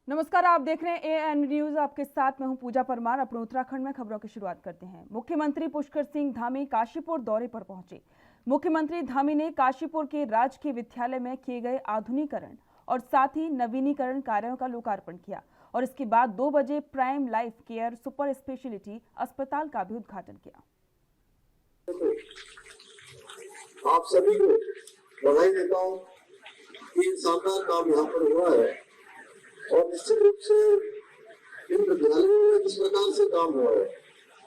नमस्कार, आप देख रहे हैं एएन न्यूज। आपके साथ मैं हूं पूजा परमार। अपने उत्तराखंड में खबरों की शुरुआत करते हैं। मुख्यमंत्री पुष्कर सिंह धामी काशीपुर दौरे पर पहुंचे। मुख्यमंत्री धामी ने काशीपुर के राजकीय विद्यालय में किए गए आधुनिकीकरण और साथ ही नवीनीकरण कार्यों का लोकार्पण किया और इसके बाद 2 बजे prime life care super speciality अस्पताल का भी उद्घाटन किया। आप सभी को बधाई देता हूँ कि शानदार काम यहाँ पर हुआ है और निश्चित रूप से इन विद्यालयों में किस प्रकार से काम हुआ है,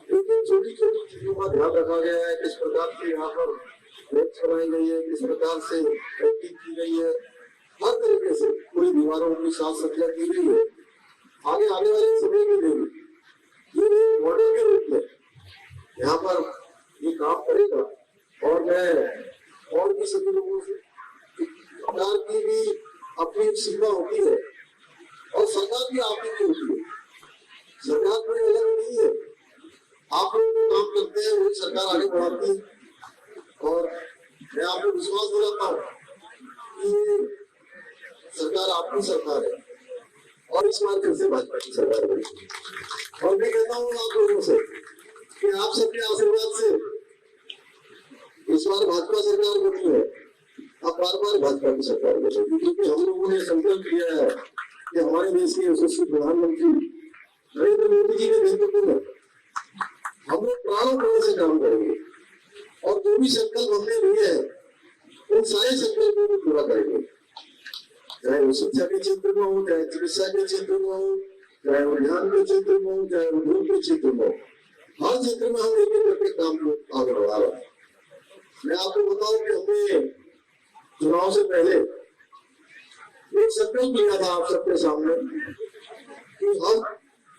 लेकिन छोटी छोटी चीजों का ध्यान रखा गया है। किस प्रकार से यहाँ पर बेंच बनाई गई है, किस प्रकार से पेंटिंग की गई है, हर तरीके से पूरी दीवारों की साज सज्जा की गई है। आगे आने वाले समय में ये मॉडल के रूप में यहाँ पर ये काम करेगा और मैं और भी सभी लोगों से सरकार की भी अपनी सीमा होती है और सरकार भी आपकी होती है। सरकार कोई अलग नहीं है, आप लोग काम करते हैं वही सरकार आगे बढ़ाती है और मैं आपको विश्वास दिलाता हूँ कि सरकार आपकी सरकार है और इस बार फिर से भाजपा की सरकार बनेगी। और मैं कहता हूँ आप लोगों से कि आप सबके आशीर्वाद से इस बार भाजपा सरकार बनी है, अब बार बार भाजपा की सरकार बनेगी, क्योंकि हम लोगों ने संकल्प किया है कि हमारे देश के यशस्वी प्रधानमंत्री नरेंद्र मोदी जी के नेतृत्व में हम लोग प्राणों से काम करेंगे और जो भी संकल्प हमने लिए हैं उन सारे संकल्पों को पूरा करेंगे, चाहे वो शिक्षा के क्षेत्र में हो, चाहे चिकित्सा के क्षेत्र में हो, चाहे उद्यान के क्षेत्र में हो, चाहे उद्योग के क्षेत्र में हो, हर क्षेत्र में हम एक करके काम को आगे बढ़ा रहे हैं। मैं आपको बताऊं कि हमने चुनाव से पहले एक संकल्प लिया था आप सबके सामने कि हम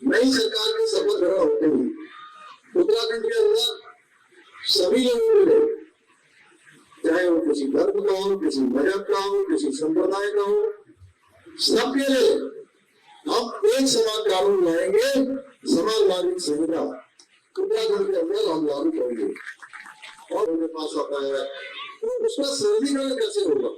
नई सरकार के शपथ ग्रहण होते ही उत्तराखंड के अंदर सभी लोगों को, चाहे वो किसी धर्म का हो, किसी मजहब का हो, किसी संप्रदाय का हो, सबके लिए हम एक समान कानून लाएंगे, समान नागरिक संहिता उत्तराखंड के अंदर हम लागू करेंगे। और उनके पास आता है तो उसका सरलीकरण कैसे होगा,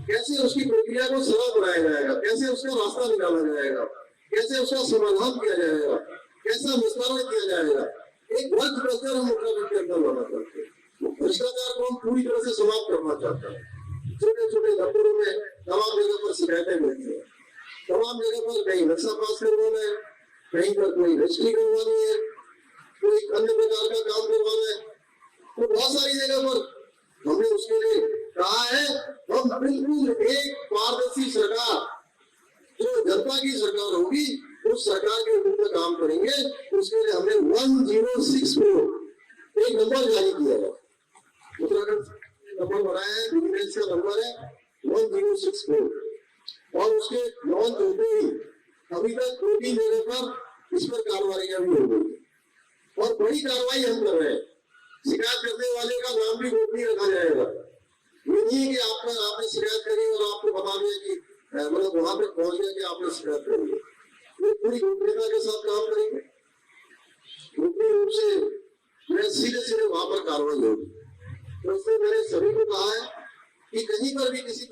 कैसे उसकी प्रक्रिया को सरल बनाया जाएगा, कैसे उसका रास्ता निकाला जाएगा, कैसे उसका समाधान किया जाएगा, कैसा निस्तारण किया जाएगा, एक वर्ग प्रचार हम उत्तराखंड के अंदर लाना चाहते हैं। भ्रष्टाचार को हम पूरी तरह से समाप्त करना चाहते हैं। छोटे छोटे दफ्तरों में तमाम जगह पर शिकायतें मिलती है, तमाम जगह पर कहीं नक्शा पास करवाना है, कहीं पर कोई रजिस्ट्री करवानी है, कोई अन्य प्रकार का काम करवाना है, तो बहुत सारी जगह पर हमने उसके लिए कहा है हम बिल्कुल एक पारदर्शी सरकार, जो जनता की सरकार होगी उस सरकार के रूप में काम करेंगे। उसके लिए हमने 1064 एक नंबर जारी किया है, उत्तराखंड नंबर बनाया है, विजिलेंस का नंबर है 1064 और उसके लॉन्च होते ही अभी तक 2-3 जगह पर इस पर कार्रवाई भी हो गई और बड़ी कार्रवाई हम कर रहे हैं। शिकायत करने वाले का नाम भी गोपनीय रखा जाएगा। ये नहीं कि आपने शिकायत करी और आपको बता दें कि मतलब वहां तक पहुंच गया कि आपने शिकायत करी है। वो पूरी गोपनीयता के साथ काम करेंगे, गोपनीय रूप से मैं सीधे वहां पर कार्रवाई होगी। तो इसलिए मैंने सभी को कहा है कि कहीं पर भी किसी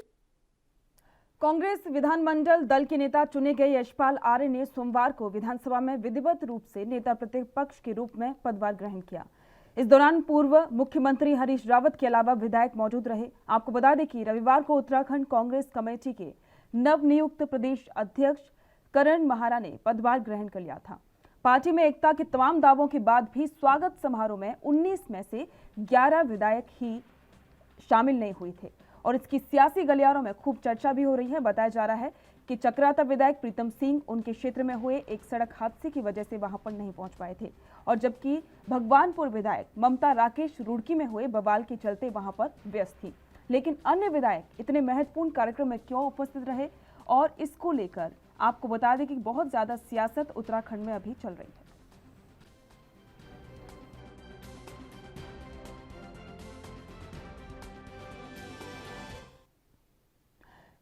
कांग्रेस विधानमंडल दल के नेता चुने गए यशपाल आर्य ने सोमवार को विधानसभा में विधिवत रूप से नेता प्रतिपक्ष के रूप में पदभार ग्रहण किया। इस दौरान पूर्व मुख्यमंत्री हरीश रावत के अलावा विधायक मौजूद रहे। आपको बता दें कि रविवार को उत्तराखंड कांग्रेस कमेटी के नवनियुक्त प्रदेश अध्यक्ष करण महारा ने पदभार ग्रहण कर लिया था। पार्टी में एकता के तमाम दावों के बाद भी स्वागत समारोह में 19 में से 11 विधायक ही शामिल नहीं हुए थे और इसकी सियासी गलियारों में खूब चर्चा भी हो रही है। बताया जा रहा है कि चक्राता विधायक प्रीतम सिंह उनके क्षेत्र में हुए एक सड़क हादसे की वजह से वहां पर नहीं पहुंच पाए थे और जबकि भगवानपुर विधायक ममता राकेश रुड़की में हुए बवाल के चलते वहां पर व्यस्त थी। लेकिन अन्य विधायक इतने महत्वपूर्ण कार्यक्रम में क्यों उपस्थित रहे और इसको लेकर आपको बता दें कि बहुत ज्यादा सियासत उत्तराखंड में अभी चल रही है।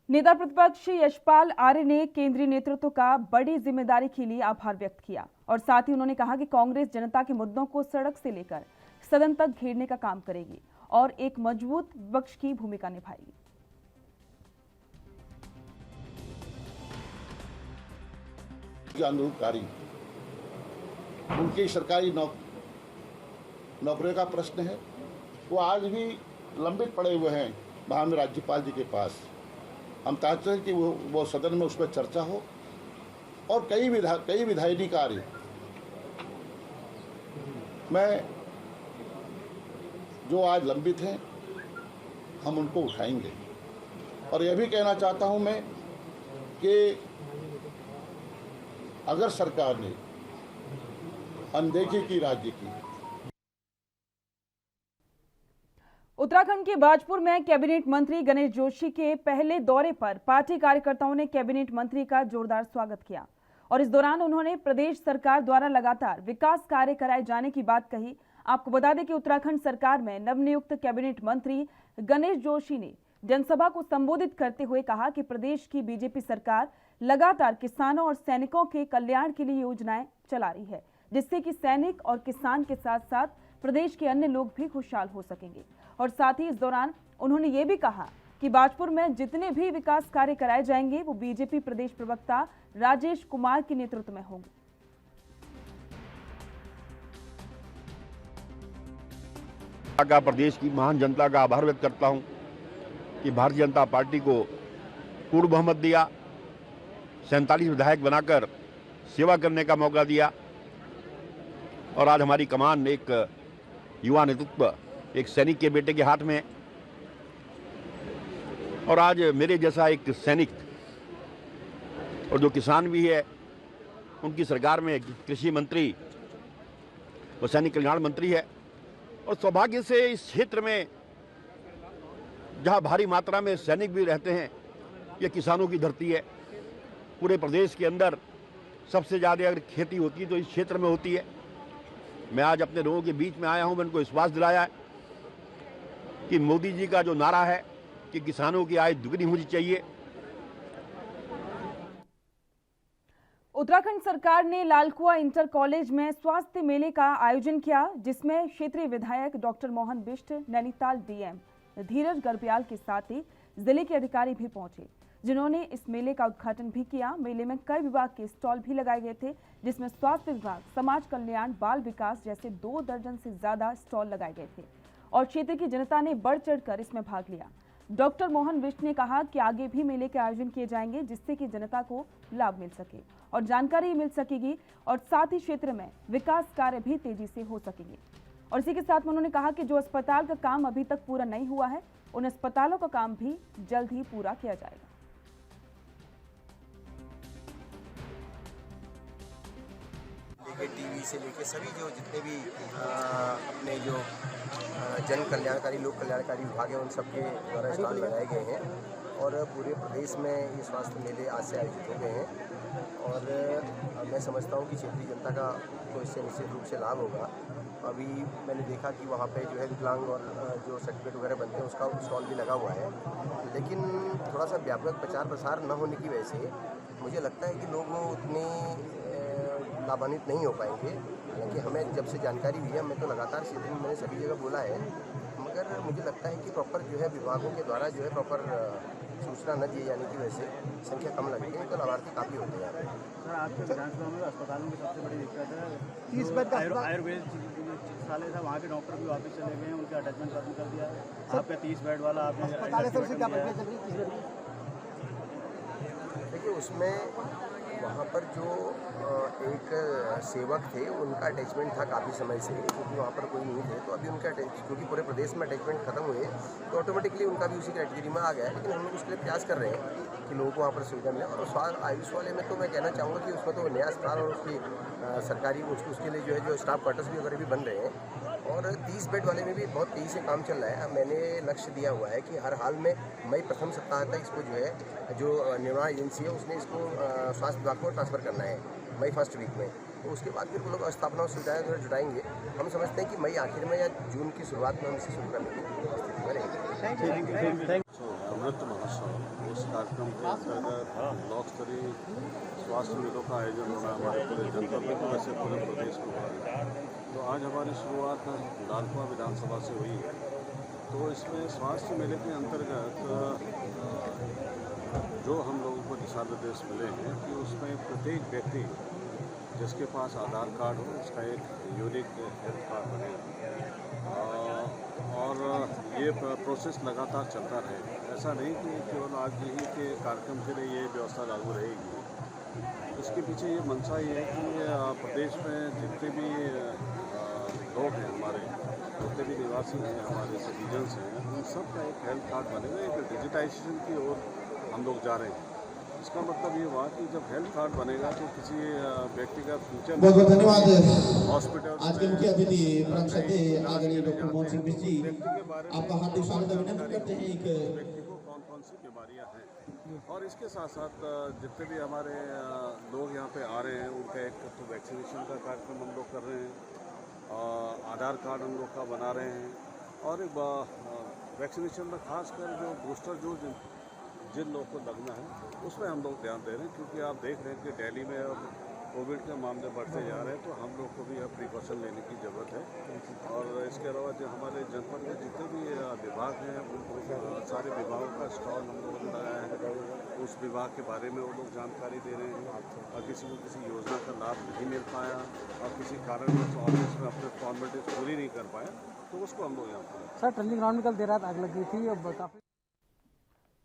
नेता प्रतिपक्ष यशपाल आर्य ने केंद्रीय नेतृत्व का बड़ी जिम्मेदारी के लिए आभार व्यक्त किया और साथ ही उन्होंने कहा कि कांग्रेस जनता के मुद्दों को सड़क से लेकर सदन तक घेरने का काम करेगी और एक मजबूत विपक्ष की भूमिका निभाएगी। के अनुरूप कार्य उनकी सरकारी नौकरियों का प्रश्न है, वो आज भी लंबित पड़े हुए हैं माननीय राज्यपाल जी के पास। हम चाहते हैं कि वो सदन में उस पर चर्चा हो और कई विधायी कार्य में जो आज लंबित हैं हम उनको उठाएंगे। और यह भी कहना चाहता हूं मैं कि अगर सरकार ने अनदेखी की राज्य की। उत्तराखंड के बाजपुर में कैबिनेट मंत्री गणेश जोशी के पहले दौरे पर पार्टी कार्यकर्ताओं ने कैबिनेट मंत्री का जोरदार स्वागत किया और इस दौरान उन्होंने प्रदेश सरकार द्वारा लगातार विकास कार्य कराए जाने की बात कही। आपको बता दें कि उत्तराखंड सरकार में नवनियुक्त कैबिनेट मंत्री गणेश जोशी ने जनसभा को संबोधित करते हुए कहा कि प्रदेश की बीजेपी सरकार लगातार किसानों और सैनिकों के कल्याण के लिए योजनाएं चला रही है, जिससे कि सैनिक और किसान के साथ साथ प्रदेश के अन्य लोग भी खुशहाल हो सकेंगे। और साथ ही इस दौरान उन्होंने ये भी कहा कि बाजपुर में जितने भी विकास कार्य कराए जाएंगे वो बीजेपी प्रदेश प्रवक्ता राजेश कुमार के नेतृत्व में होंगे। प्रदेश की महान जनता का आभार व्यक्त करता हूं कि भारतीय जनता पार्टी को पूर्ण बहुमत दिया, 47 विधायक बनाकर सेवा करने का मौका दिया और आज हमारी कमान एक युवा नेतृत्व, एक सैनिक के बेटे के हाथ में। और आज मेरे जैसा एक सैनिक और जो किसान भी है, उनकी सरकार में कृषि मंत्री और सैनिक कल्याण मंत्री है। और सौभाग्य से इस क्षेत्र में जहां भारी मात्रा में सैनिक भी रहते हैं, ये किसानों की धरती है। पूरे प्रदेश के अंदर सबसे ज़्यादा अगर खेती होती है तो इस क्षेत्र में होती है। मैं आज अपने लोगों के बीच में आया हूं, मैंने उनको विश्वास दिलाया है कि मोदी जी का जो नारा है कि किसानों की आय दुगनी होनी चाहिए। उत्तराखंड सरकार ने लालकुआ इंटर कॉलेज में स्वास्थ्य मेले का आयोजन किया, जिसमें क्षेत्रीय विधायक डॉक्टर मोहन बिष्ट, नैनीताल डीएम धीरज गर्ब्याल के साथ ही जिले के अधिकारी भी पहुंचे, जिन्होंने इस मेले का उद्घाटन भी किया। मेले में कई विभाग के स्टॉल भी लगाए गए थे, जिसमें स्वास्थ्य विभाग, समाज कल्याण, बाल विकास जैसे 2 दर्जन से ज्यादा स्टॉल लगाए गए थे और क्षेत्र की जनता ने बढ़ चढ़कर इसमें भाग लिया। डॉक्टर मोहन बिष्ट ने कहा कि आगे भी मेले के आयोजन किए जाएंगे, जिससे कि जनता को लाभ मिल सके और जानकारी मिल सकेगी और साथ ही क्षेत्र में विकास कार्य भी तेजी से हो सकेंगे। और इसी के साथ उन्होंने कहा कि जो अस्पताल का काम अभी तक पूरा नहीं हुआ है, उन अस्पतालों का काम भी जल्द ही पूरा किया जाएगा। टीवी से लेके सभी जो जितने भी अपने जो जन कल्याणकारी, लोक कल्याणकारी विभाग है, उन सबके द्वारा स्टॉल लगाए गए हैं और पूरे प्रदेश में ये स्वास्थ्य मेले आज से आयोजित हो गए हैं। और मैं समझता हूँ कि क्षेत्रीय जनता का तो इससे निश्चित रूप से लाभ होगा। अभी मैंने देखा कि वहाँ पे जो है विकलांग और जो सर्टिफिकेट वगैरह बनते हैं उसका स्टॉल भी लगा हुआ है, लेकिन थोड़ा सा व्यापक प्रचार प्रसार न होने की वजह से मुझे लगता है कि लोग उतने लाभान्वित नहीं हो पाएंगे। हालांकि हमें जब से जानकारी हुई है, मैं तो लगातार क्षेत्र में मैंने सभी जगह बोला है, मगर मुझे लगता है कि प्रॉपर जो है विभागों के द्वारा जो है प्रॉपर सूचना न दिए जाने की वजह से संख्या कम लगती है, तो लाभार्थी काफ़ी होते हैं। सर, आपके विधानसभा में अस्पतालों की सबसे बड़ी दिक्कत है 30 बेड का आयुर्वेद चिकित्सालय था, वहाँ के डॉक्टर भी वापस चले गए हैं, उनके अटैचमेंट खत्म कर दिया है। आपका 30 बेड वाला आपने देखिए, उसमें वहाँ पर जो एक सेवक थे उनका अटैचमेंट था काफ़ी समय से, क्योंकि वहाँ पर कोई नहीं थे। तो अभी उनका क्योंकि पूरे प्रदेश में अटैचमेंट खत्म हुए तो ऑटोमेटिकली उनका भी उसी कैटेगरी में आ गया है। लेकिन हम लोग उसके लिए प्रयास कर रहे हैं कि लोगों को वहाँ पर सुविधा मिले। और आयुष वाले में तो मैं कहना चाहूँगा कि उसमें तो नया अस्पताल और उसकी सरकारी उसके लिए जो है जो स्टाफ क्वार्टर्स भी वगैरह भी बन रहे हैं। और 30 बेड वाले में भी बहुत तेज़ी से काम चल रहा है। मैंने लक्ष्य दिया हुआ है कि हर हाल में मई प्रथम सप्ताह तक इसको जो है जो निर्माण एजेंसी है उसने इसको स्वास्थ्य विभाग को ट्रांसफ़र करना है मई फर्स्ट वीक में। तो उसके बाद फिर वो लोग स्थापना सुविधाएँ जो जुटाएंगे। हम समझते हैं कि मई आखिर में या जून की शुरुआत में हम इसे शुरू करने की स्थिति में रहेंगे। अमृत महोत्सव इस कार्यक्रम के अंतर्गत ब्लॉक स्तरीय स्वास्थ्य मेलों का आयोजन होना हमारे पूरे जनपद में, तो वैसे पूरे प्रदेश में हो रहा है। तो आज हमारी शुरुआत लालकुआ विधानसभा से हुई है। तो इसमें स्वास्थ्य मेले के अंतर्गत जो हम लोग को दिशा निर्देश मिले हैं कि उसमें प्रत्येक व्यक्ति जिसके पास आधार कार्ड हो उसका एक यूनिक हेल्थ कार्ड बनेगा और ये प्रोसेस लगातार चलता रहेगा। ऐसा नहीं कि केवल आज ही के कार्यक्रम के लिए ये व्यवस्था लागू रहेगी। इसके पीछे ये मंशा ये है कि प्रदेश में जितने भी लोग हैं हमारे, जितने भी निवासी हैं हमारे सिटीजन्स हैं, उन सब का एक हेल्थ कार्ड बनेगा। एक डिजिटाइजेशन की ओर हम लोग जा रहे हैं। इसका मतलब ये हुआ कि जब हेल्थ कार्ड बनेगा तो किसी व्यक्ति का फ्यूचर बहुत बहुत धन्यवाद हॉस्पिटल आज के मुख्य अतिथि परम श्रद्धेय आदरणीय डॉक्टर मोहन सिंह मिश्र जी, आपका हार्दिक स्वागत अभिनंदन करते हैं। एक व्यक्ति को कौन कौन सी बीमारियां हैं और इसके साथ साथ जितने भी हमारे लोग यहाँ पे आ रहे हैं उनका एक तो वैक्सीनेशन का कार्यक्रम हम लोग कर रहे हैं, आधार कार्ड हम लोग का बना रहे हैं और वैक्सीनेशन में खासकर जो बूस्टर डोज जिन लोगों को लगना है उसमें हम लोग ध्यान दे रहे हैं, क्योंकि आप देख रहे हैं कि दिल्ली में अब कोविड के मामले बढ़ते जा रहे हैं, तो हम लोग को भी अब प्रिकॉशन लेने की ज़रूरत है। और इसके अलावा जो हमारे जनपद में जितने भी विभाग हैं उनको सारे विभागों का स्टॉल हम लोगों ने लगाया है, उस विभाग के बारे में वो लोग जानकारी दे रहे हैं और किसी को किसी योजना का लाभ नहीं मिल पाया और किसी कारण ऑफिस में अपने फॉर्मेलिटीज पूरी नहीं कर पाया तो उसको हम लोग यहाँ पर सर ट्रेनिंग ग्राउंड में कल देर रात आग लगी थी और काफी।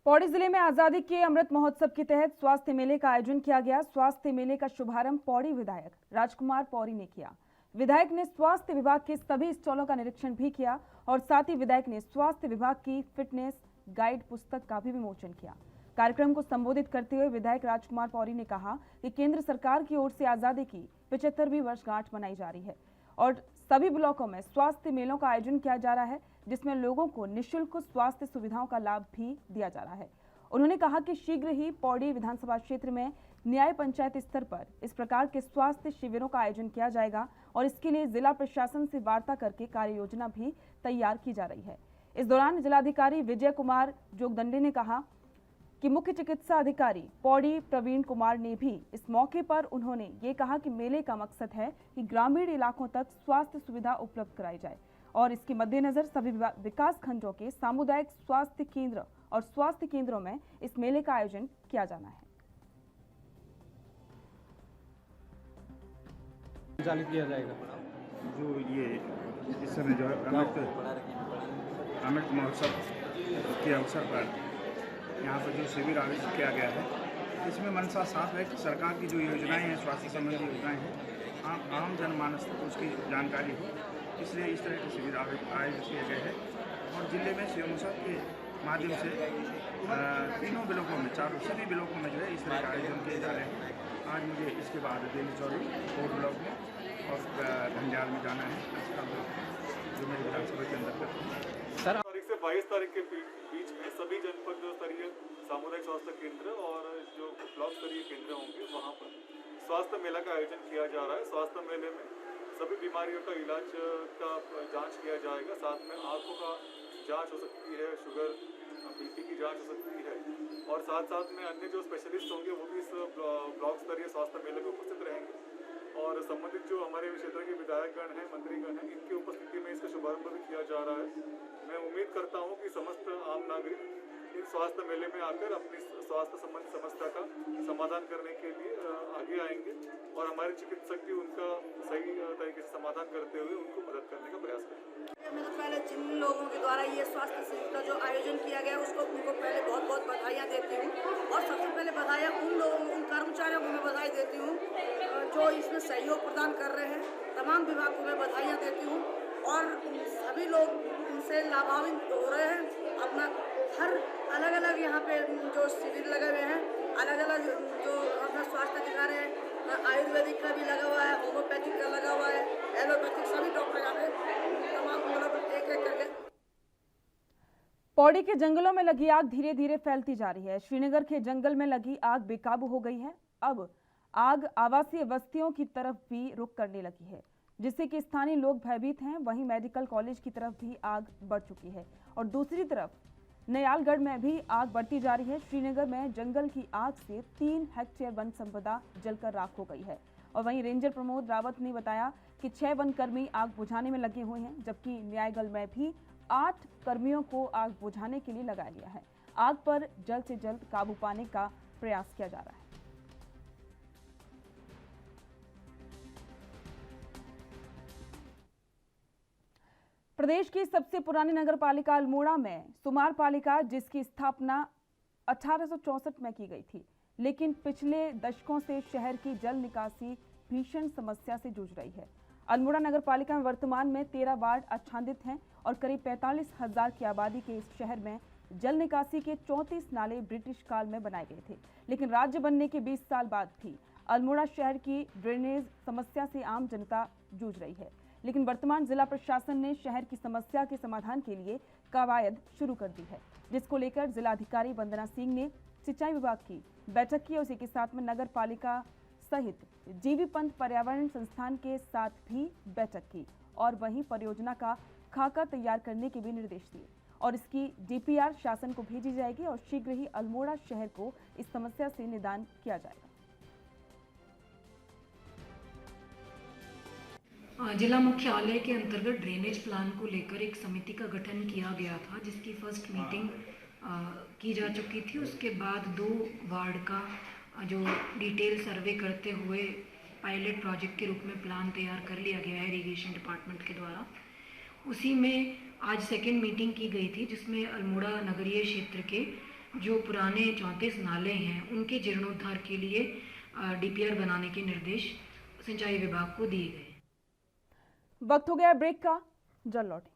पौड़ी जिले में आजादी के अमृत महोत्सव के तहत स्वास्थ्य मेले का आयोजन किया गया। स्वास्थ्य मेले का शुभारंभ पौड़ी विधायक राजकुमार पौड़ी ने किया। विधायक ने स्वास्थ्य विभाग के सभी स्टॉलों का निरीक्षण भी किया और साथ ही विधायक ने स्वास्थ्य विभाग की फिटनेस गाइड पुस्तक का भी विमोचन किया। कार्यक्रम को संबोधित करते हुए विधायक राजकुमार पौड़ी ने कहा कि केंद्र सरकार की ओर से आजादी की 75वीं वर्षगांठ मनाई जा रही है और सभी ब्लॉकों में स्वास्थ्य मेलों का आयोजन किया जा रहा है, जिसमें लोगों को निःशुल्क स्वास्थ्य सुविधाओं का लाभ भी दिया जा रहा है। उन्होंने कहा कि शीघ्र ही पौड़ी विधानसभा क्षेत्र में न्याय पंचायत स्तर पर इस प्रकार के स्वास्थ्य शिविरों का आयोजन किया जाएगा और इसके लिए जिला प्रशासन से वार्ता करके कार्य योजना भी तैयार की जा रही है। इस दौरान जिलाधिकारी विजय कुमार जोगदंडे ने कहा कि मुख्य चिकित्सा अधिकारी पौड़ी प्रवीण कुमार ने भी इस मौके पर उन्होंने ये कहा कि मेले का मकसद है कि ग्रामीण इलाकों तक स्वास्थ्य सुविधा उपलब्ध कराई जाए और इसके मद्देनजर सभी विकास खंडों के सामुदायिक स्वास्थ्य केंद्र और स्वास्थ्य केंद्रों में इस मेले का आयोजन किया जाना है। संचालित किया जाएगा जो ये इस समय जो है अमृत महोत्सव के अवसर पर यहाँ पर जो शिविर आयोजित किया गया है, इसमें मंशा साफ है कि सरकार की जो योजनाएं हैं, स्वास्थ्य संबंधी योजनाएं हैं, आम जनमानस तक उसकी जानकारी हो, इसलिए इस तरह के शिविर आयोजित किए गए हैं। और जिले में सीएमओ के माध्यम से तीनों ब्लॉकों में सभी ब्लॉकों में जो है इस तरह के आयोजन किए जा रहे हैं। आज मुझे इसके बाद दिल्ली चौरी कोट ब्लॉक में और घंजाल में जाना है, जो मेरी विधानसभा के अंतर्गत सर। तारीख से 22 तारीख के बीच में सभी जनपद स्तरीय सामुदायिक स्वास्थ्य केंद्र और जो ब्लॉक स्तरीय केंद्र होंगे वहाँ पर स्वास्थ्य मेला का आयोजन किया जा रहा है। स्वास्थ्य मेले में सभी बीमारियों का इलाज का जांच किया जाएगा, साथ में आंखों का जांच हो सकती है, शुगर बीपी की जांच हो सकती है और साथ में अन्य जो स्पेशलिस्ट होंगे वो भी इस ब्लॉक स्तरीय स्वास्थ्य मेले में उपस्थित रहेंगे और संबंधित जो हमारे क्षेत्र के विधायकगण हैं, मंत्रीगण हैं, इनकी उपस्थिति में इसका शुभारंभ भी किया जा रहा है। मैं उम्मीद करता हूं कि समस्त आम नागरिक इन स्वास्थ्य मेले में आकर अपनी स्वास्थ्य संबंधी समस्या का समाधान करने के लिए आगे आएंगे और हमारे चिकित्सक भी उनका सही तरीके से समाधान करते हुए उनको मदद करने का प्रयास करेंगे। मैं तो पहले जिन लोगों के द्वारा ये स्वास्थ्य शिविर का जो आयोजन किया गया उसको उनको पहले बहुत बहुत बधाइयाँ देती हूँ और सबसे पहले बधाइयाँ उन कर्मचारियों को मैं बधाई देती हूँ जो इसमें सहयोग प्रदान कर रहे हैं। तमाम विभाग को मैं बधाइयाँ देती हूँ और सभी लोग इनसे लाभान्वित हो रहे हैं। अपना हर अलग अलग यहाँ पे जो शिविर लगे हुए हैं, अलग अलग जो अपना स्वास्थ्य अधिकार है, आयुर्वेदिक का भी लगा हुआ है, होम्योपैथिक का लगा हुआ है, एलोपैथिक, सभी डॉक्टर यहाँ पे तमाम मतलब एक करके। पौड़ी के जंगलों में लगी आग धीरे धीरे फैलती जा रही है। श्रीनगर के जंगल में लगी आग बेकाबू हो गई है। अब आग आवासीय बस्तियों की तरफ भी रुख करने लगी है, जिससे कि स्थानीय लोग भयभीत हैं। वहीं मेडिकल कॉलेज की तरफ भी आग बढ़ चुकी है और दूसरी तरफ नयालगढ़ में भी आग बढ़ती जा रही है। श्रीनगर में जंगल की आग से 3 हेक्टेयर वन संपदा जलकर राख हो गई है और वहीं रेंजर प्रमोद रावत ने बताया कि 6 वन कर्मी आग बुझाने में लगे हुए हैं, जबकि न्यायगढ़ में भी 8 कर्मियों को आग बुझाने के लिए लगा लिया है। आग पर जल्द से जल्द काबू पाने का प्रयास किया जा रहा है। प्रदेश की सबसे पुरानी नगर पालिका अल्मोड़ा में सुमार पालिका, जिसकी स्थापना 1864 में की गई थी, लेकिन पिछले दशकों से शहर की जल निकासी भीषण समस्या से जूझ रही है। अल्मोड़ा नगर पालिका में वर्तमान में 13 वार्ड आच्छादित हैं और करीब 45,000 की आबादी के इस शहर में जल निकासी के 34 नाले ब्रिटिश काल में बनाए गए थे, लेकिन राज्य बनने के 20 साल बाद भी अल्मोड़ा शहर की ड्रेनेज समस्या से आम जनता जूझ रही है। लेकिन वर्तमान जिला प्रशासन ने शहर की समस्या के समाधान के लिए कवायद शुरू कर दी है, जिसको लेकर जिलाधिकारी वंदना सिंह ने सिंचाई विभाग की बैठक की और इसी के साथ में नगर पालिका सहित जीवी पंथ पर्यावरण संस्थान के साथ भी बैठक की और वहीं परियोजना का खाका तैयार करने के भी निर्देश दिए और इसकी डीपीआर शासन को भेजी जाएगी और शीघ्र ही अल्मोड़ा शहर को इस समस्या से निदान किया जाएगा। जिला मुख्यालय के अंतर्गत ड्रेनेज प्लान को लेकर एक समिति का गठन किया गया था, जिसकी फर्स्ट मीटिंग की जा चुकी थी। उसके बाद 2 वार्ड का जो डिटेल सर्वे करते हुए पायलट प्रोजेक्ट के रूप में प्लान तैयार कर लिया गया है इरिगेशन डिपार्टमेंट के द्वारा। उसी में आज सेकेंड मीटिंग की गई थी, जिसमें अल्मोड़ा नगरीय क्षेत्र के जो पुराने 34 नाले हैं उनके जीर्णोद्धार के लिए डीपीआर बनाने के निर्देश सिंचाई विभाग को दिए गए। वक्त हो गया ब्रेक का, जल्द लौटेंगे।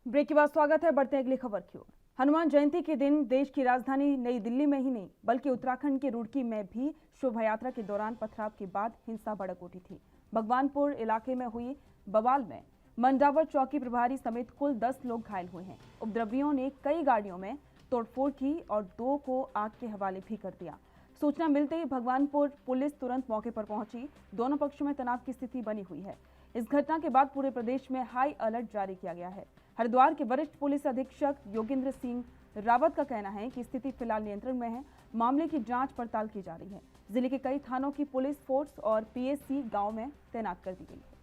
ब्रेक के बाद स्वागत है, बढ़ते हैं अगली खबर की ओर। हनुमान जयंती के दिन देश की राजधानी नई दिल्ली में ही नहीं बल्कि उत्तराखंड के रुड़की में भी शोभा यात्रा के दौरान पथराव के बाद हिंसा भड़क उठी थी। भगवानपुर इलाके में हुई बवाल में मंडावर चौकी प्रभारी समेत कुल 10 लोग घायल हुए हैं। उपद्रवियों ने कई गाड़ियों में तोड़फोड़ की और 2 को आग के हवाले भी कर दिया। सूचना मिलते ही भगवानपुर पुलिस तुरंत मौके पर पहुंची। दोनों पक्षों में तनाव की स्थिति बनी हुई है। इस घटना के बाद पूरे प्रदेश में हाई अलर्ट जारी किया गया है। हरिद्वार के वरिष्ठ पुलिस अधीक्षक योगेंद्र सिंह रावत का कहना है कि स्थिति फिलहाल नियंत्रण में है। मामले की जांच पड़ताल की जा रही है। जिले के कई थानों की पुलिस फोर्स और पीएससी गांव में तैनात कर दी गई है।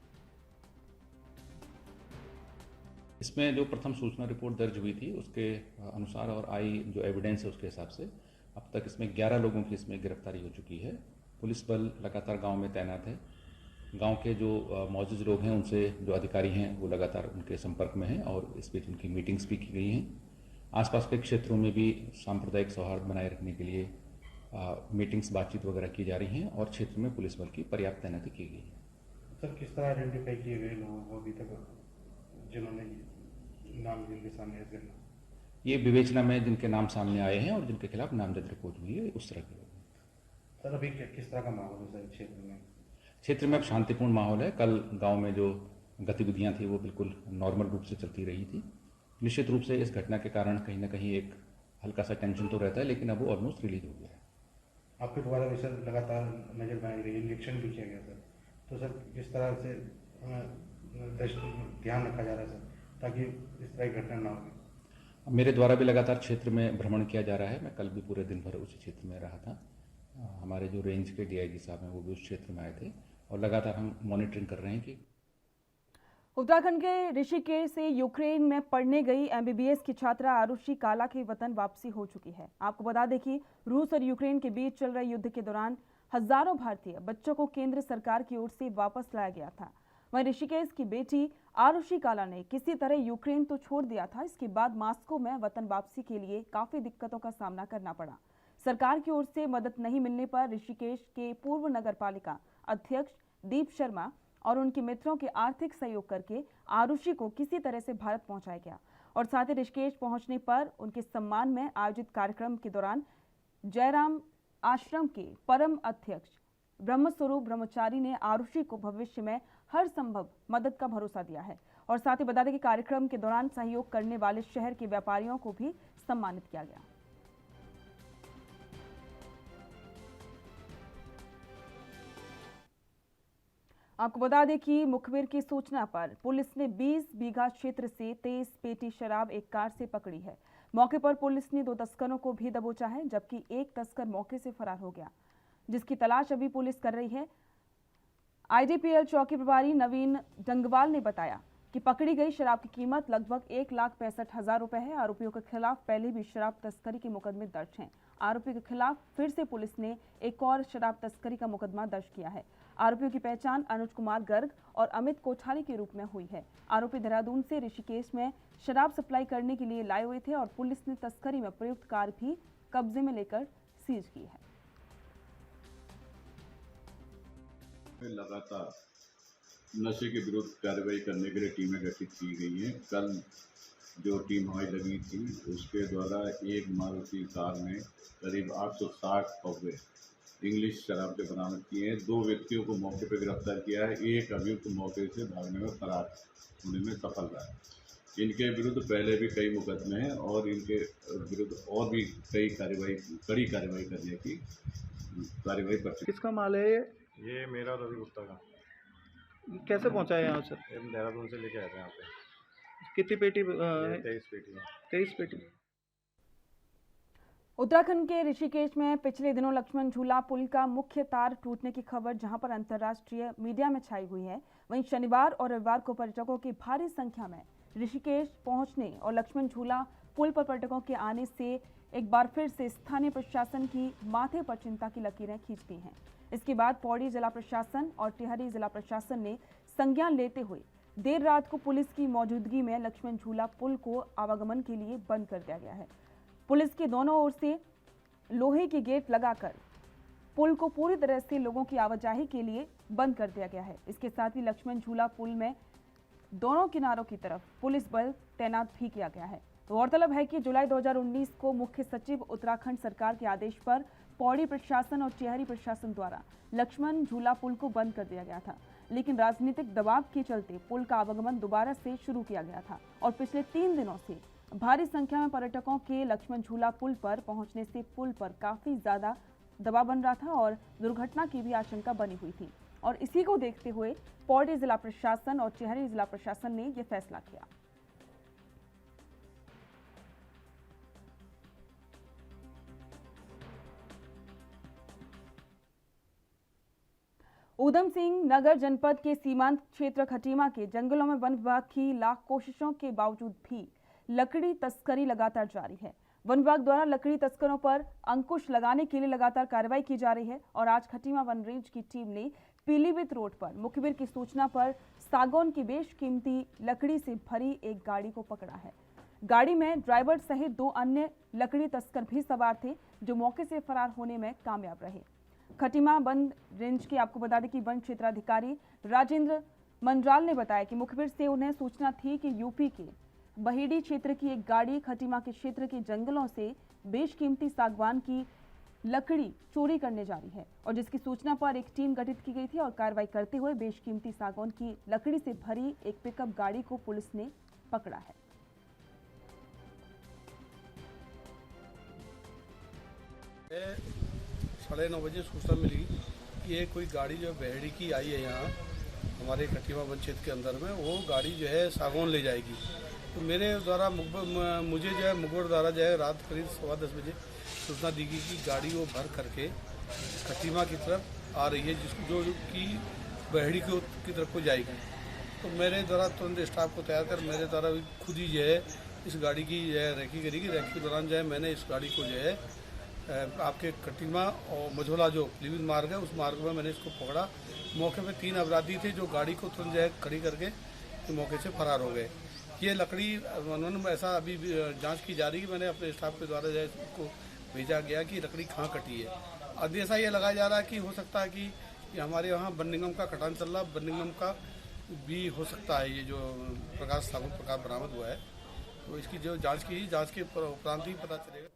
इसमें जो प्रथम सूचना रिपोर्ट दर्ज हुई थी उसके अनुसार और आई जो एविडेंस है उसके हिसाब से अब तक इसमें 11 लोगों की इसमें गिरफ्तारी हो चुकी है। पुलिस बल लगातार गांव में तैनात है। गांव के जो मौजूद लोग हैं उनसे जो अधिकारी हैं वो लगातार उनके संपर्क में हैं और इस बीच उनकी मीटिंग्स भी की गई हैं। आसपास के क्षेत्रों में भी सांप्रदायिक सौहार्द बनाए रखने के लिए मीटिंग्स बातचीत वगैरह की जा रही हैं और क्षेत्र में पुलिस बल की पर्याप्त तैनाती की गई है। सर, किस तरह आइडेंटिफाई किए गए लोगों को अभी तक जिन्होंने नाम जिनके सामने है? ये विवेचना में जिनके नाम सामने आए हैं और जिनके खिलाफ नामजद रिपोर्ट हुई है उस तरह के लोग। सर, अभी किस तरह का माहौल है सर क्षेत्र में? क्षेत्र में अब शांतिपूर्ण माहौल है। कल गांव में जो गतिविधियां थी वो बिल्कुल नॉर्मल रूप से चलती रही थी। निश्चित रूप से इस घटना के कारण कहीं ना कहीं एक हल्का सा टेंशन तो रहता है, लेकिन अब वो ऑलमोस्ट रिलीज हो गया है। आपके द्वारा भी सर लगातार नजर बनाई गई, इंजेक्शन भी किया गया सर, तो सर किस तरह से ध्यान रखा जा रहा है सर ताकि इस तरह की घटना ना हो? मेरे द्वारा भी लगातार क्षेत्र में भ्रमण किया जा रहा है। मैं कल भी पूरे दिन भर उस क्षेत्र में रहा था। हमारे जो रेंज के डीआईजी साहब हैं वो भी उस क्षेत्र में आए थे और लगातार हम मॉनिटरिंग कर रहे हैं कि उत्तराखंड के ऋषिकेश से यूक्रेन में पढ़ने गई एमबीबीएस की छात्रा आरुषि काला की वतन वापसी हो चुकी है। आपको बता दें कि रूस और यूक्रेन के बीच चल रहे युद्ध के दौरान हजारों भारतीय बच्चों को केंद्र सरकार की ओर से वापस लाया गया था। वहीं ऋषिकेश की बेटी आरुषि काला ने किसी तरह यूक्रेन तो छोड़ दिया था। इसके बाद मॉस्को में वतन वापसी के लिए काफी दिक्कतों का सामना करना पड़ा। सरकार की ओर से मदद नहीं मिलने पर ऋषिकेश के पूर्व नगर पालिका अध्यक्ष दीप शर्मा और उनके मित्रों के आर्थिक सहयोग करके आरुषि को किसी तरह से भारत पहुंचाया गया और साथ ही ऋषिकेश पहुंचने पर उनके सम्मान में आयोजित कार्यक्रम के दौरान जयराम आश्रम के परम अध्यक्ष ब्रह्मस्वरूप ब्रह्मचारी ने आरुषि को भविष्य में हर संभव मदद का भरोसा दिया है और साथ ही बता दें कि कार्यक्रम के दौरान सहयोग करने वाले शहर के व्यापारियों को भी सम्मानित किया गया। आपको बता दें कि मुखबिर की सूचना पर पुलिस ने 20 बीघा क्षेत्र से 23 पेटी शराब एक कार से पकड़ी है। मौके पर पुलिस ने 2 तस्करों को भी दबोचा है, जबकि एक तस्कर मौके से फरार हो गया, जिसकी तलाश अभी पुलिस कर रही है। आईडीपीएल चौकी प्रभारी नवीन डंगवाल ने बताया कि पकड़ी गई शराब की कीमत लगभग 1,65,000 रुपए है। आरोपियों के खिलाफ पहले भी शराब तस्करी के मुकदमे दर्ज हैं। आरोपी के खिलाफ फिर से पुलिस ने एक और शराब तस्करी का मुकदमा दर्ज किया है। आरोपियों की पहचान अनुज कुमार गर्ग और अमित कोठारी के रूप में हुई है। आरोपी देहरादून से ऋषिकेश में शराब सप्लाई करने के लिए लाए हुए थे और पुलिस ने तस्करी में प्रयुक्त कार भी कब्जे में लेकर सीज की है। लगातार नशे के विरुद्ध कार्रवाई करने के लिए टीमें गठित की गई हैं। कल जो टीम हमारी लगी थी उसके द्वारा एक मारुति कार में करीब 860 पौवे इंग्लिश शराब के बरामद किए हैं। 2 व्यक्तियों को मौके पर गिरफ्तार किया है। एक अभियुक्त मौके से भागने में फरार होने में सफल रहा है। इनके विरुद्ध पहले भी कई मुकदमे हैं और इनके विरुद्ध और भी कई कड़ी कार्रवाई करने की कार्रवाई कर चुकी है। किसका माल है ये? ये मेरा रवि गुप्ता का। कैसे पहुंचा है यहाँ सर? हम देहरादून से लेके आए थे यहाँ पे। कितनी पेटी? 23 पेटी है। 23 पेटी। उत्तराखंड के ऋषिकेश में पिछले दिनों लक्ष्मण झूला पुल का मुख्य तार टूटने की खबर जहां पर अंतर्राष्ट्रीय मीडिया में छाई हुई है, वहीं शनिवार और रविवार को पर्यटकों की भारी संख्या में ऋषिकेश पहुंचने और लक्ष्मण झूला पुल पर पर्यटकों के आने से एक बार फिर से स्थानीय प्रशासन की माथे पर चिंता की लकीरें खींचती हैं। इसके बाद पौड़ी जिला प्रशासन और टिहरी जिला प्रशासन ने संज्ञान लेते हुए देर रात को पुलिस की मौजूदगी में लक्ष्मण झूला पुल को आवागमन के लिए बंद कर दिया गया है। पुलिस के दोनों ओर से लोहे के गेट लगाकर पुल को पूरी तरह से लोगों की आवाजाही के लिए बंद कर दिया गया है। इसके साथ ही लक्ष्मण झूला पुल में दोनों किनारों की तरफ पुलिस बल तैनात भी किया गया है। गौरतलब है कि जुलाई 2019 को मुख्य सचिव उत्तराखंड सरकार के आदेश पर पौड़ी प्रशासन और टिहरी प्रशासन द्वारा लक्ष्मण झूला पुल को बंद कर दिया गया था, लेकिन राजनीतिक दबाव के चलते पुल का आवागमन दोबारा से शुरू किया गया था और पिछले 3 दिनों से भारी संख्या में पर्यटकों के लक्ष्मण झूला पुल पर पहुंचने से पुल पर काफी ज्यादा दबाव बन रहा था और दुर्घटना की भी आशंका बनी हुई थी। और इसी को देखते हुए पौड़ी जिला प्रशासन और टिहरी जिला प्रशासन ने यह फैसला किया। ऊधम सिंह नगर जनपद के सीमांत क्षेत्र खटीमा के जंगलों में वन विभाग की लाख कोशिशों के बावजूद भी लकड़ी तस्करी लगातार जारी है। वन विभाग द्वारा लकड़ी तस्करों पर अंकुश लगाने के लिए लगातार कार्रवाई की जा रही है और आज खटीमा वन रेंज की टीम ने पीलीभीत रोड पर मुखबिर की सूचना पर सागौन की बेशकीमती लकड़ी से भरी एक गाड़ी को पकड़ा है। गाड़ी में ड्राइवर सहित 2 अन्य लकड़ी तस्कर भी सवार थे, जो मौके से फरार होने में कामयाब रहे। खटीमा वन रेंज के आपको बता दें कि वन क्षेत्राधिकारी राजेंद्र मंडराल ने बताया कि मुखबिर से उन्हें सूचना थी कि यूपी के बहेड़ी क्षेत्र की एक गाड़ी खटीमा के क्षेत्र के जंगलों से बेशकीमती सागवान की लकड़ी चोरी करने जा रही है और जिसकी सूचना पर एक टीम गठित की गई थी और कार्रवाई करते हुए बेशकीमती सागवान की लकड़ी से भरी एक पिकअप गाड़ी को पुलिस ने पकड़ा है। साढ़े 9 बजे सूचना मिली कि ये कोई गाड़ी जो बहेड़ी की आई है यहाँ हमारे खटीमा वन क्षेत्र के अंदर में, वो गाड़ी जो है सागौन ले जाएगी। तो मेरे द्वारा मुझे जो है मुखबिर द्वारा जो है रात करीब 10:15 बजे सूचना दी गई कि गाड़ी वो भर करके खटीमा की तरफ आ रही है, जो कि बहेड़ी की तरफ को जाएगी। तो मेरे द्वारा तुरंत स्टाफ को तैयार कर मेरे द्वारा खुद ही जो है इस गाड़ी की जो है रेकी करेगी। रेकी के दौरान जो है मैंने इस गाड़ी को जो है आपके खटीमा और मझोला जो पीलीभीत मार्ग है उस मार्ग में मैंने इसको पकड़ा। मौके पे 3 अपराधी थे जो गाड़ी को तुरंत जो है खड़ी करके मौके से फरार हो गए। ये लकड़ी उन्होंने ऐसा अभी जांच की जा रही है। मैंने अपने स्टाफ के द्वारा जो है उसको भेजा गया कि लकड़ी कहाँ कटी है। अब ऐसा ये लगाया जा रहा है कि हो सकता है कि हमारे यहाँ वन निगम का खटान चल रहा, वन निगम का भी हो सकता है ये जो प्रकाश साबुन प्रकाश बरामद हुआ है, तो इसकी जो जाँच के उपरांत ही पता चलेगा।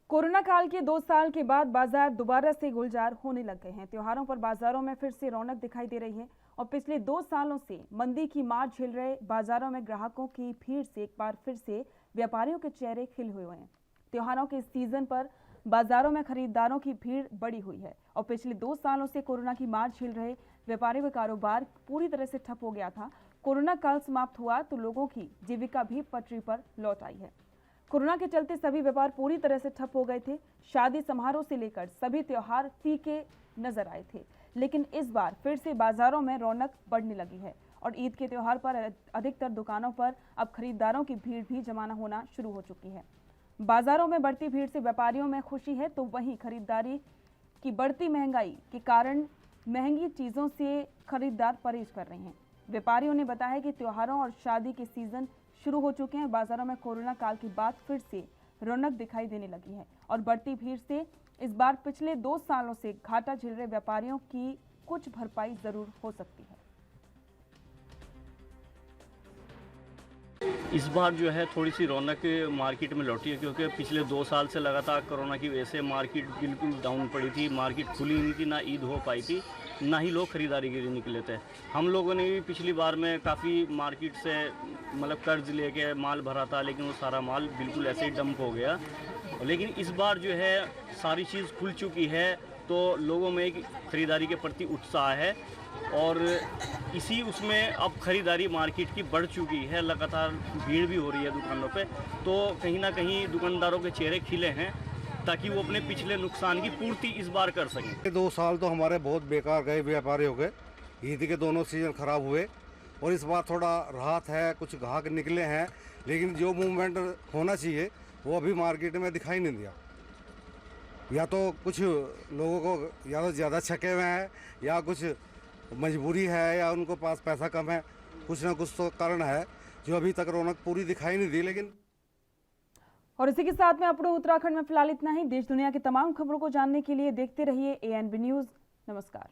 कोरोना काल के 2 साल के बाद बाजार दोबारा से गुलजार होने लग गए हैं। त्योहारों पर बाजारों में फिर से रौनक दिखाई दे रही है और पिछले 2 सालों से मंदी की मार झेल रहे बाजारों में ग्राहकों की भीड़ से एक बार फिर से व्यापारियों के चेहरे खिले हुए हैं। त्योहारों के सीजन पर बाजारों में खरीदारों की भीड़ बढ़ी हुई है और पिछले 2 सालों से कोरोना की मार झेल रहे व्यापारियों का कारोबार पूरी तरह से ठप हो गया था। कोरोना काल समाप्त हुआ तो लोगों की जीविका भी पटरी पर लौट आई है। कोरोना के चलते सभी व्यापार पूरी तरह से ठप हो गए थे। शादी समारोह से लेकर सभी त्योहार फीके नजर आए थे, लेकिन इस बार फिर से बाजारों में रौनक बढ़ने लगी है और ईद के त्योहार पर अधिकतर दुकानों पर अब खरीदारों की भीड़ भी जमाना होना शुरू हो चुकी है। बाजारों में बढ़ती भीड़ से व्यापारियों में खुशी है, तो वहीं खरीदारी की बढ़ती महंगाई के कारण महंगी चीजों से खरीदार परहेज कर रहे हैं। व्यापारियों ने बताया कि त्योहारों और शादी के सीजन शुरू हो चुके हैं। बाजारों में कोरोना काल के बाद फिर से रौनक दिखाई देने लगी है और बढ़ती भीड़ से इस बार पिछले 2 सालों से घाटा झेल रहे व्यापारियों की कुछ भरपाई जरूर हो सकती है। इस बार जो है थोड़ी सी रौनक मार्केट में लौटी है, क्योंकि पिछले 2 साल से लगातार कोरोना की वजह से मार्केट बिल्कुल डाउन पड़ी थी। मार्केट खुली नहीं थी, ना ईद हो पाई थी, ना ही लोग खरीदारी के लिए निकले थे। हम लोगों ने भी पिछली बार में काफ़ी मार्केट से मतलब कर्ज लेके माल भरा था, लेकिन वो सारा माल बिल्कुल ऐसे ही डंप हो गया। लेकिन इस बार जो है सारी चीज़ खुल चुकी है, तो लोगों में एक खरीदारी के प्रति उत्साह है और इसी उसमें अब खरीदारी मार्केट की बढ़ चुकी है। लगातार भीड़ भी हो रही है दुकानों पे, तो कहीं ना कहीं दुकानदारों के चेहरे खिले हैं ताकि वो अपने पिछले नुकसान की पूर्ति इस बार कर सकें। 2 साल तो हमारे बहुत बेकार गए व्यापारियों के। ईद के दोनों सीजन खराब हुए और इस बार थोड़ा राहत है, कुछ ग्राहक निकले हैं, लेकिन जो मूवमेंट होना चाहिए वो अभी मार्केट में दिखाई नहीं दिया। या तो कुछ लोगों को या तो ज़्यादा छके हुए हैं, या कुछ मजबूरी है, या उनको पास पैसा कम है, कुछ ना कुछ तो कारण है जो अभी तक रौनक पूरी दिखाई नहीं दी। लेकिन और इसी के साथ में अपने उत्तराखंड में फिलहाल इतना ही। देश दुनिया की तमाम खबरों को जानने के लिए देखते रहिए ANB न्यूज़। नमस्कार।